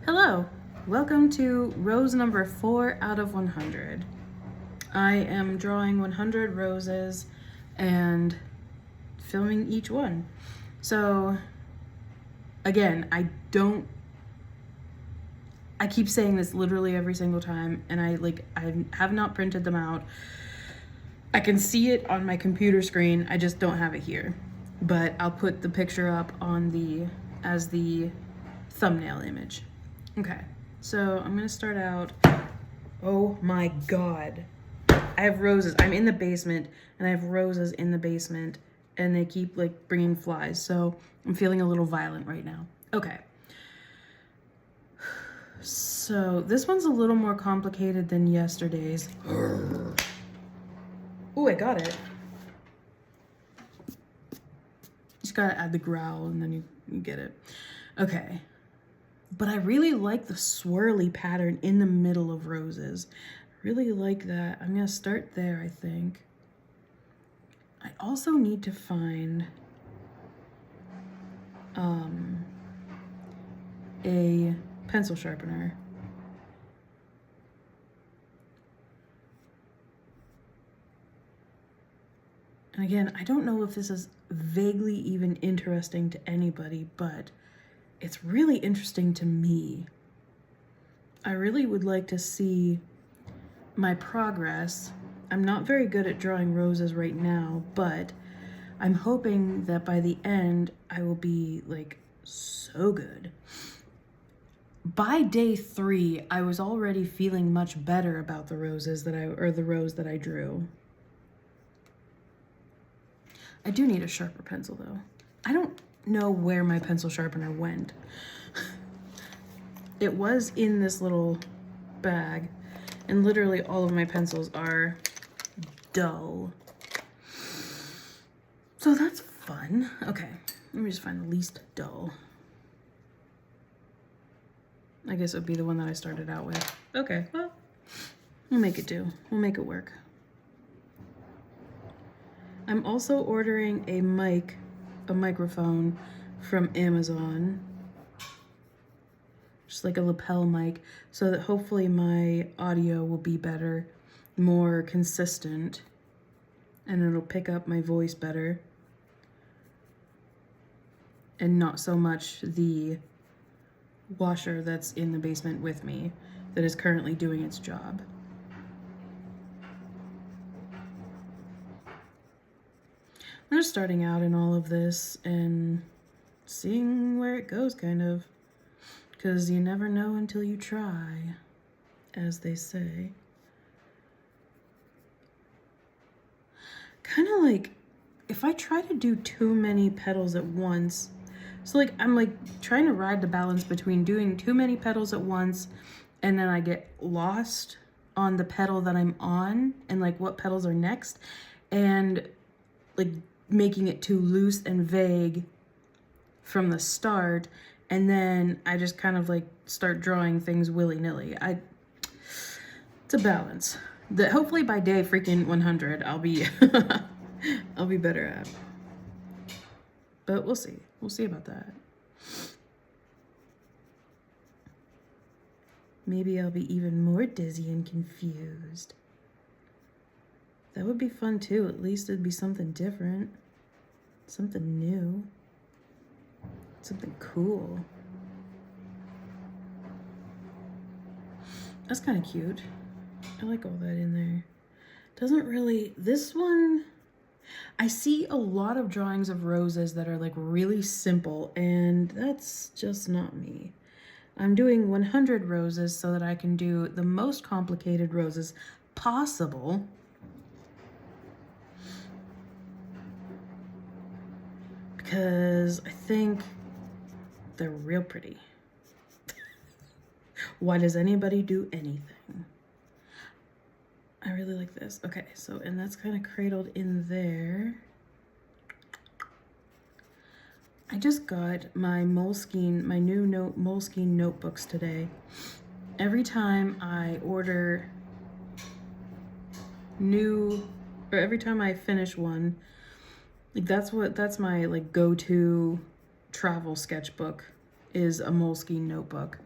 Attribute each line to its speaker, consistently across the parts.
Speaker 1: Hello, welcome to rose number 4 out of 100. I am drawing 100 roses and filming each one. So, again, I keep saying this literally every single time, and I have not printed them out. I can see it on my computer screen, I just don't have it here. But I'll put the picture up on as the thumbnail image. Okay, so I'm gonna start out. Oh my God. I have roses. I'm in the basement and I have roses in the basement and they keep like bringing flies. So I'm feeling a little violent right now. Okay. So this one's a little more complicated than yesterday's. Oh, I got it. Just gotta add the growl and then you get it. Okay. But I really like the swirly pattern in the middle of roses. I really like that. I'm gonna start there, I think. I also need to find a pencil sharpener. And again, I don't know if this is vaguely even interesting to anybody, but it's really interesting to me. I really would like to see my progress. I'm not very good at drawing roses right now, but I'm hoping that by the end I will be like so good. By day 3, I was already feeling much better about the roses the rose that I drew. I do need a sharper pencil though. I don't know where my pencil sharpener went. It was in this little bag, and literally all of my pencils are dull. So that's fun. Okay, let me just find the least dull. I guess it would be the one that I started out with. Okay, well, we'll make it do. We'll make it work. I'm also ordering a microphone from Amazon. Just like a lapel mic, so that hopefully my audio will be better, more consistent, and it'll pick up my voice better. And not so much the washer that's in the basement with me that is currently doing its job. I'm just starting out in all of this and seeing where it goes, kind of. Because you never know until you try, as they say. Kind of like, if I try to do too many petals at once, so like I'm like trying to ride the balance between doing too many petals at once and then I get lost on the petal that I'm on and like what petals are next, and like making it too loose and vague from the start, and then I just kind of like start drawing things willy-nilly. It's a balance that hopefully by day freaking 100 I'll be I'll be better at. But we'll see. We'll see about that. Maybe I'll be even more dizzy and confused. That would be fun too. At least it'd be something different. Something new. Something cool. That's kind of cute. I like all that in there. Doesn't really, this one, I see a lot of drawings of roses that are like really simple, and that's just not me. I'm doing 100 roses so that I can do the most complicated roses possible. Because I think they're real pretty. Why does anybody do anything? I really like this. Okay, so, and that's kind of cradled in there. I just got my Moleskine, my new Moleskine notebooks today. Every time I order new, or every time I finish one, like that's my like go-to travel sketchbook, is a Moleskine notebook.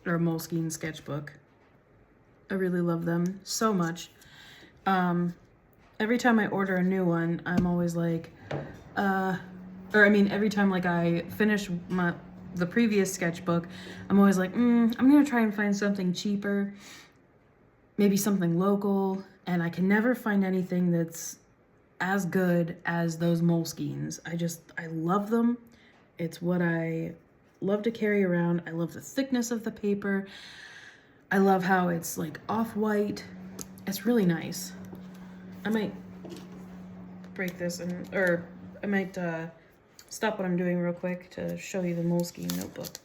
Speaker 1: or Moleskine sketchbook. I really love them so much. Every time I order a new one, I'm always like, every time like I finish the previous sketchbook, I'm always like, I'm gonna try and find something cheaper, maybe something local, and I can never find anything that's as good as those Moleskines. I love them. It's what I love to carry around. I love the thickness of the paper. I love how it's like off-white. It's really nice. I might break this or I might stop what I'm doing real quick to show you the Moleskine notebook.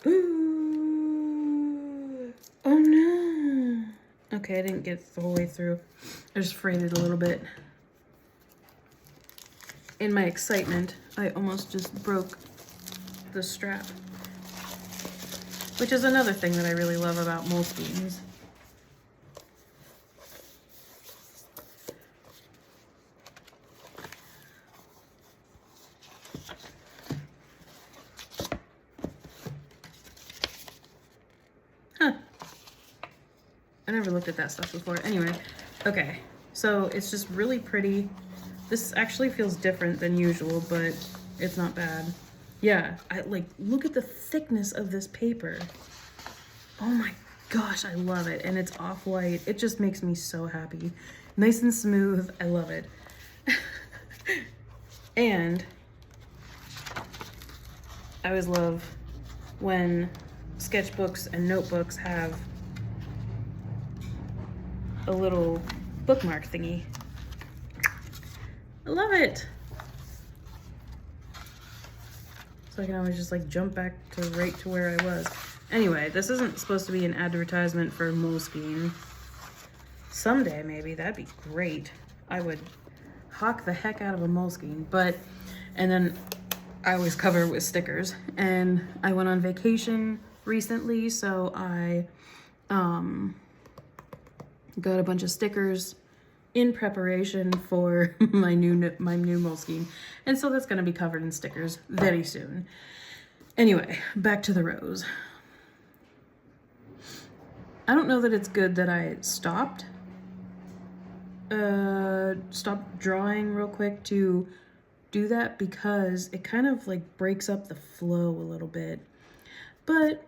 Speaker 1: Ooh. Oh no. Okay, I didn't get the whole way through. I just frayed it a little bit. In my excitement, I almost just broke the strap. Which is another thing that I really love about Moleskines. Huh. I never looked at that stuff before. Anyway, okay. So it's just really pretty. This actually feels different than usual, but it's not bad. Yeah, look at the thickness of this paper. Oh my gosh, I love it. And it's off-white. It just makes me so happy. Nice and smooth. I love it. And I always love when sketchbooks and notebooks have a little bookmark thingy. I love it. So I can always just like jump back to right to where I was. Anyway, this isn't supposed to be an advertisement for Moleskine. Someday maybe, that'd be great. I would hawk the heck out of a Moleskine, and then I always cover it with stickers. And I went on vacation recently, so I got a bunch of stickers in preparation for my new Moleskine. And so that's gonna be covered in stickers very soon. Anyway, back to the rose. I don't know that it's good that I stopped drawing real quick to do that, because it kind of like breaks up the flow a little bit, but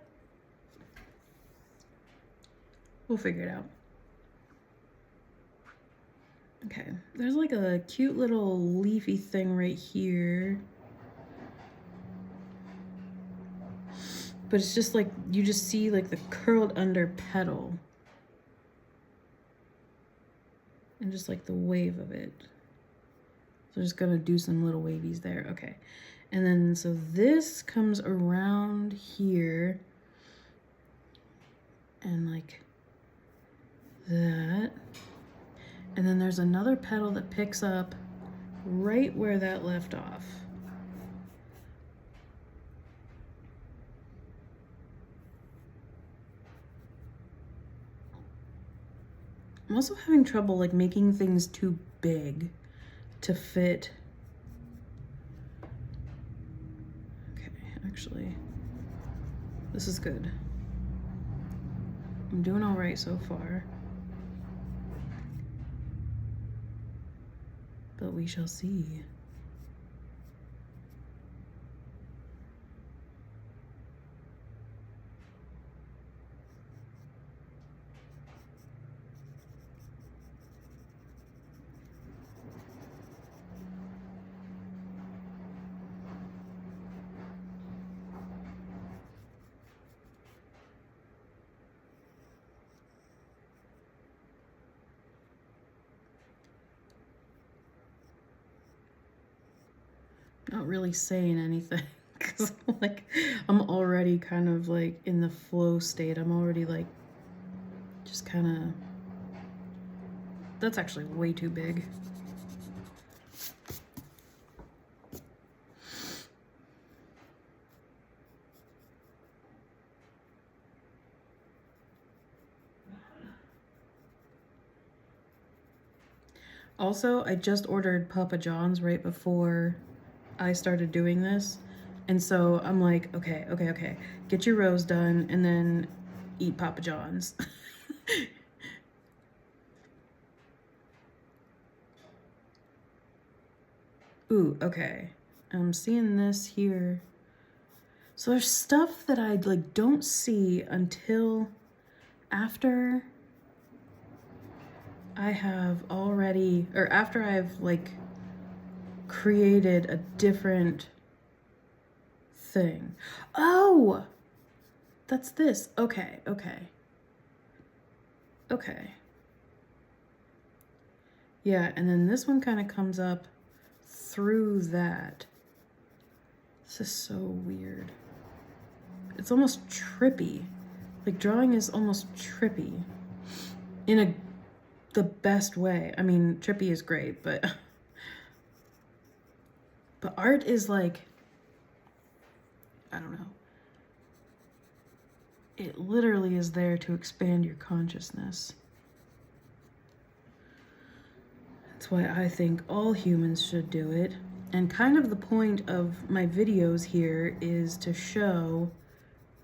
Speaker 1: we'll figure it out. Okay, there's like a cute little leafy thing right here. But it's just like, you just see like the curled under petal. And just like the wave of it. So I'm just gonna do some little wavies there. Okay. And then, so this comes around here. And like that. And then there's another petal that picks up right where that left off. I'm also having trouble like making things too big to fit. Okay, actually, this is good. I'm doing all right so far. But we shall see. Not really saying anything because like I'm already kind of like in the flow state. I'm already like just kind of, that's actually way too big. Also, I just ordered Papa John's right before I started doing this, And so I'm like, okay. Get your rose done and then eat Papa John's. Ooh, okay. I'm seeing this here. So there's stuff that I like don't see until after I have already, or after I've like created a different thing. Oh, that's this. Okay. Yeah, and then this one kind of comes up through that. This is so weird. It's almost trippy. Like drawing is almost trippy in the best way. I mean, trippy is great, but art is like, I don't know. It literally is there to expand your consciousness. That's why I think all humans should do it. And kind of the point of my videos here is to show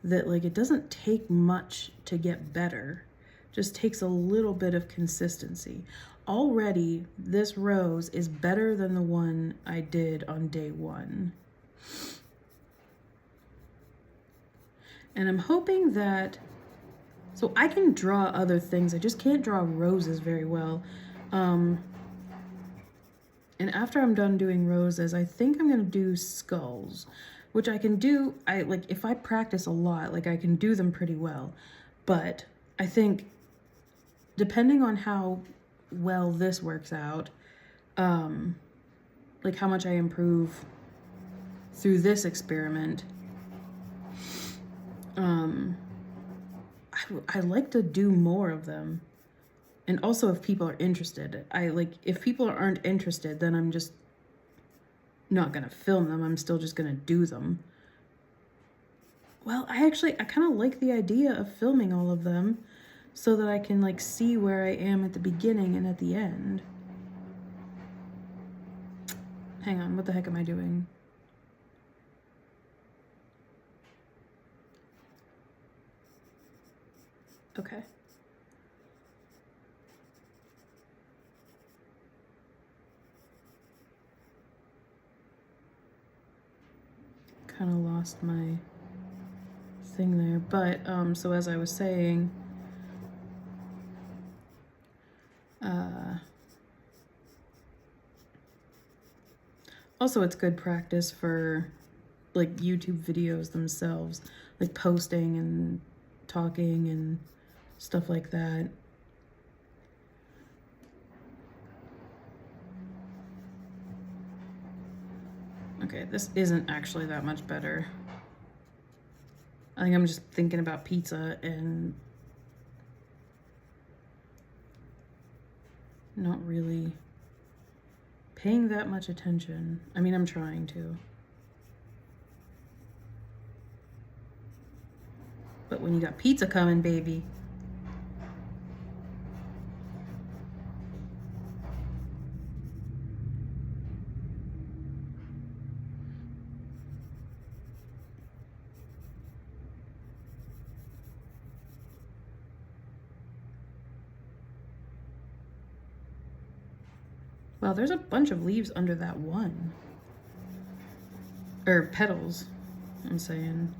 Speaker 1: that like it doesn't take much to get better. It just takes a little bit of consistency. Already, this rose is better than the one I did on day 1. And I'm hoping that, so I can draw other things, I just can't draw roses very well. And after I'm done doing roses, I think I'm gonna do skulls, which I can do, if I practice a lot, like I can do them pretty well. But I think depending on how well this works out, like how much I improve through this experiment, I like to do more of them. And also if people are interested. If people aren't interested, then I'm just not gonna film them. I'm still just gonna do them. Well, I kind of like the idea of filming all of them so that I can like see where I am at the beginning and at the end. Hang on, what the heck am I doing? Okay. Kind of lost my thing there, but so as I was saying, also it's good practice for like YouTube videos themselves, like posting and talking and stuff like that. Okay, this isn't actually that much better. I think I'm just thinking about pizza and not really paying that much attention. I mean, I'm trying to. But when you got pizza coming, baby. Wow, there's a bunch of leaves under that one. Or petals, I'm saying.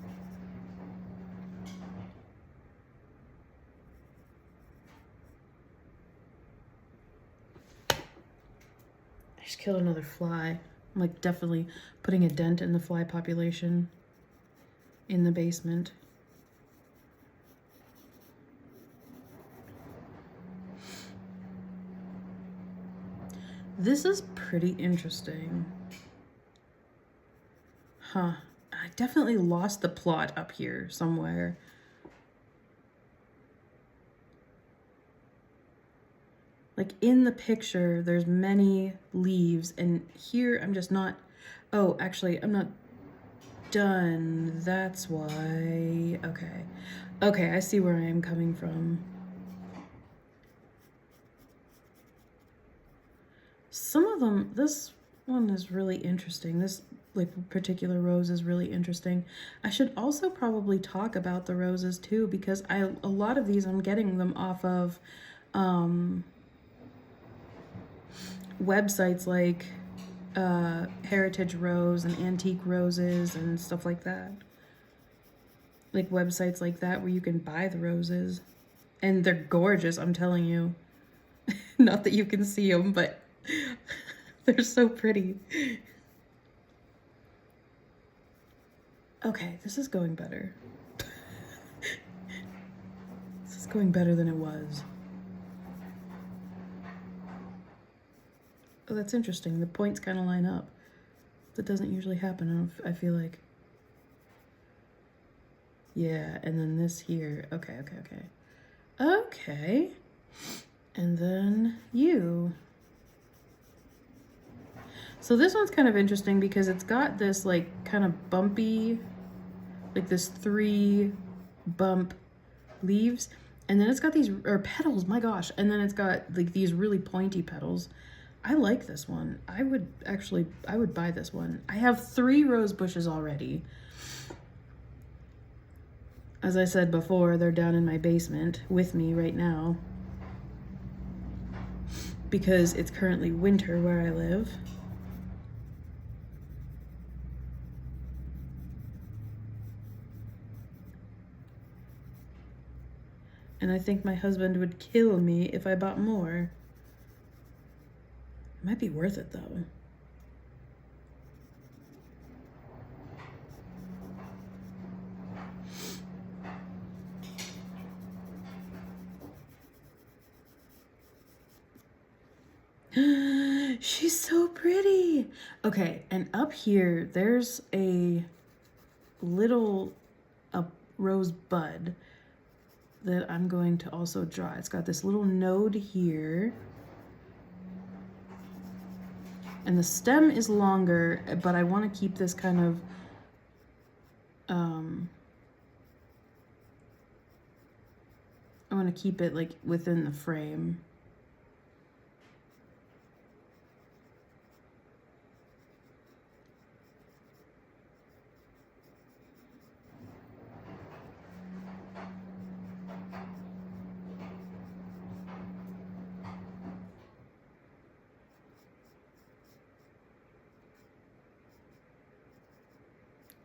Speaker 1: I just killed another fly. I'm like definitely putting a dent in the fly population in the basement. This is pretty interesting. Huh. I definitely lost the plot up here somewhere. Like in the picture, there's many leaves, and here I'm just not, oh, actually, I'm not done. That's why. Okay. Okay, I see where I am coming from. Some of them, this one is really interesting. This like particular rose is really interesting. I should also probably talk about the roses too, because a lot of these I'm getting them off of websites like Heritage Rose and Antique Roses and stuff like that. Like websites like that where you can buy the roses. And they're gorgeous, I'm telling you. Not that you can see them, but they're so pretty. Okay, this is going better. This is going better than it was. Oh, that's interesting. The points kind of line up. That doesn't usually happen, I feel like. Yeah, and then this here. Okay. Okay. And then you. So this one's kind of interesting because it's got this like kind of bumpy, like this 3 bump leaves. And then it's got these, or petals, my gosh. And then it's got like these really pointy petals. I like this one. I would buy this one. I have 3 rose bushes already. As I said before, they're down in my basement with me right now because it's currently winter where I live. And I think my husband would kill me if I bought more. It might be worth it though. She's so pretty. Okay, and up here, there's a little rose bud that I'm going to also draw. It's got this little node here. And the stem is longer, but I want to keep this kind of I want to keep it like within the frame.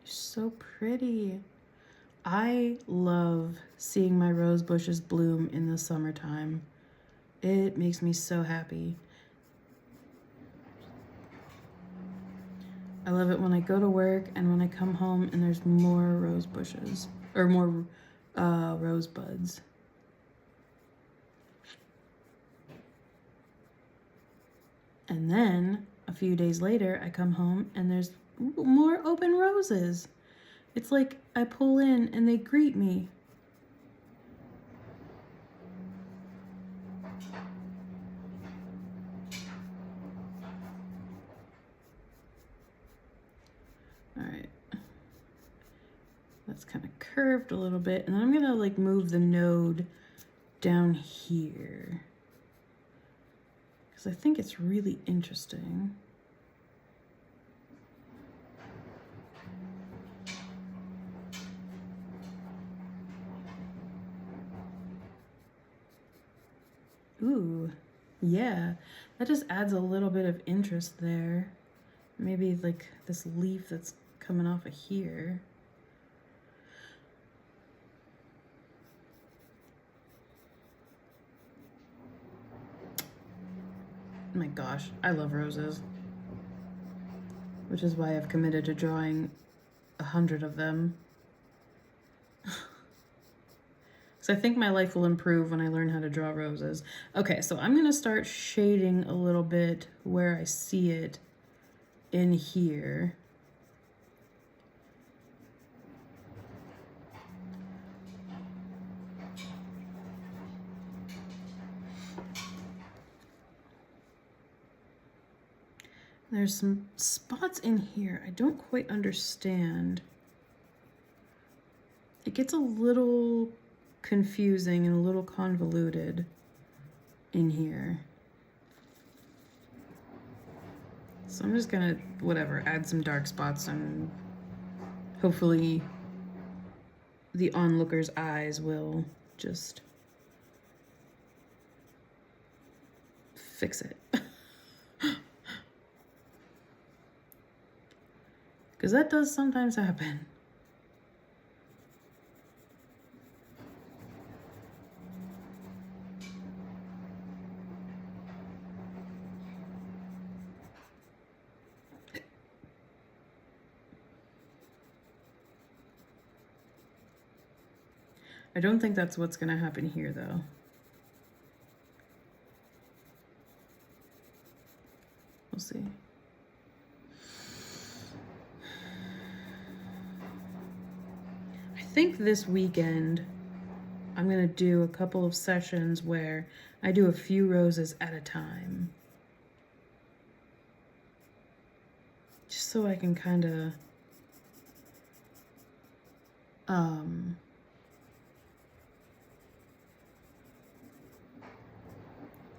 Speaker 1: So pretty. I love seeing my rose bushes bloom in the summertime. It makes me so happy. I love it when I go to work and when I come home and there's more rose bushes or more rose buds. And then a few days later, I come home and there's more open roses. It's like I pull in and they greet me. All right. That's kind of curved a little bit. And then I'm gonna like move the node down here, because I think it's really interesting. Ooh, yeah, that just adds a little bit of interest there. Maybe like this leaf that's coming off of here. Oh my gosh, I love roses. Which is why I've committed to drawing 100 of them. So I think my life will improve when I learn how to draw roses. Okay, so I'm gonna start shading a little bit where I see it in here. There's some spots in here I don't quite understand. It gets a little confusing and a little convoluted in here. So I'm just gonna, whatever, add some dark spots and hopefully the onlooker's eyes will just fix it. Because that does sometimes happen. I don't think that's what's going to happen here, though. We'll see. I think this weekend I'm going to do a couple of sessions where I do a few roses at a time. Just so I can kind of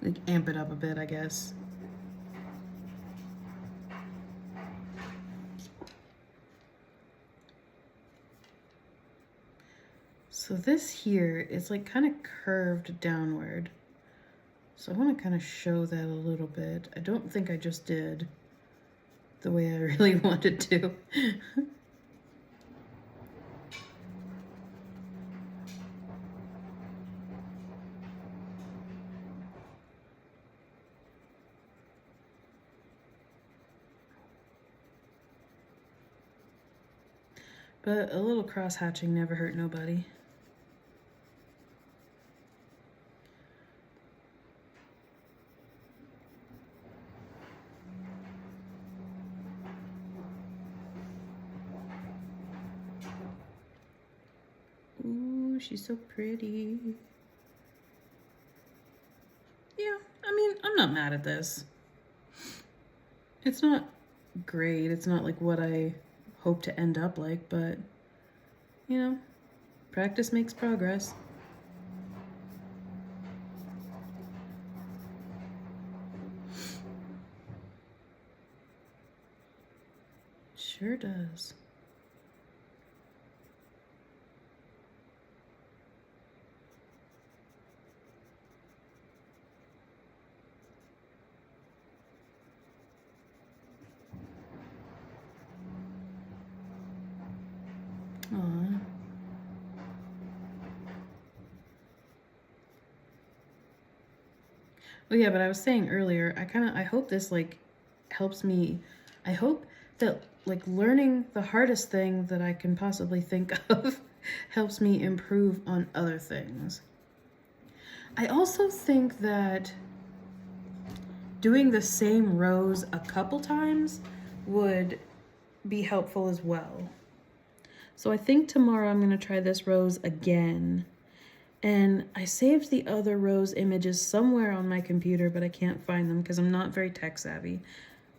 Speaker 1: like amp it up a bit, I guess. So this here is like kind of curved downward. So I want to kind of show that a little bit. I don't think I just did the way I really wanted to. But a little cross-hatching never hurt nobody. Ooh, she's so pretty. Yeah, I mean, I'm not mad at this. It's not great. It's not like what I hope to end up like, but, you know, practice makes progress. Sure does. Aww. Oh yeah, but I was saying earlier, I hope this like helps me. I hope that like learning the hardest thing that I can possibly think of helps me improve on other things. I also think that doing the same rows a couple times would be helpful as well. So I think tomorrow I'm going to try this rose again. And I saved the other rose images somewhere on my computer, but I can't find them because I'm not very tech savvy.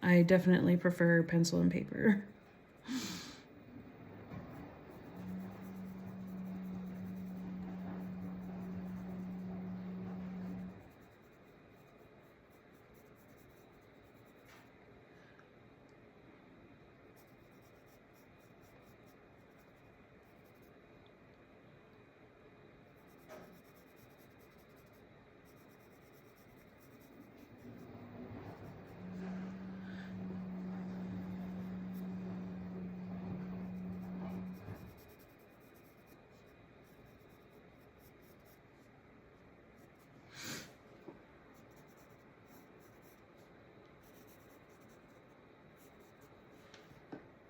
Speaker 1: I definitely prefer pencil and paper.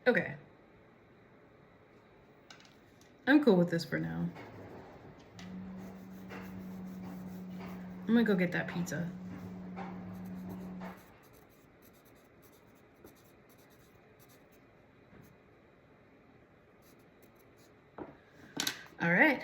Speaker 1: Okay. I'm cool with this for now. I'm gonna go get that pizza. All right.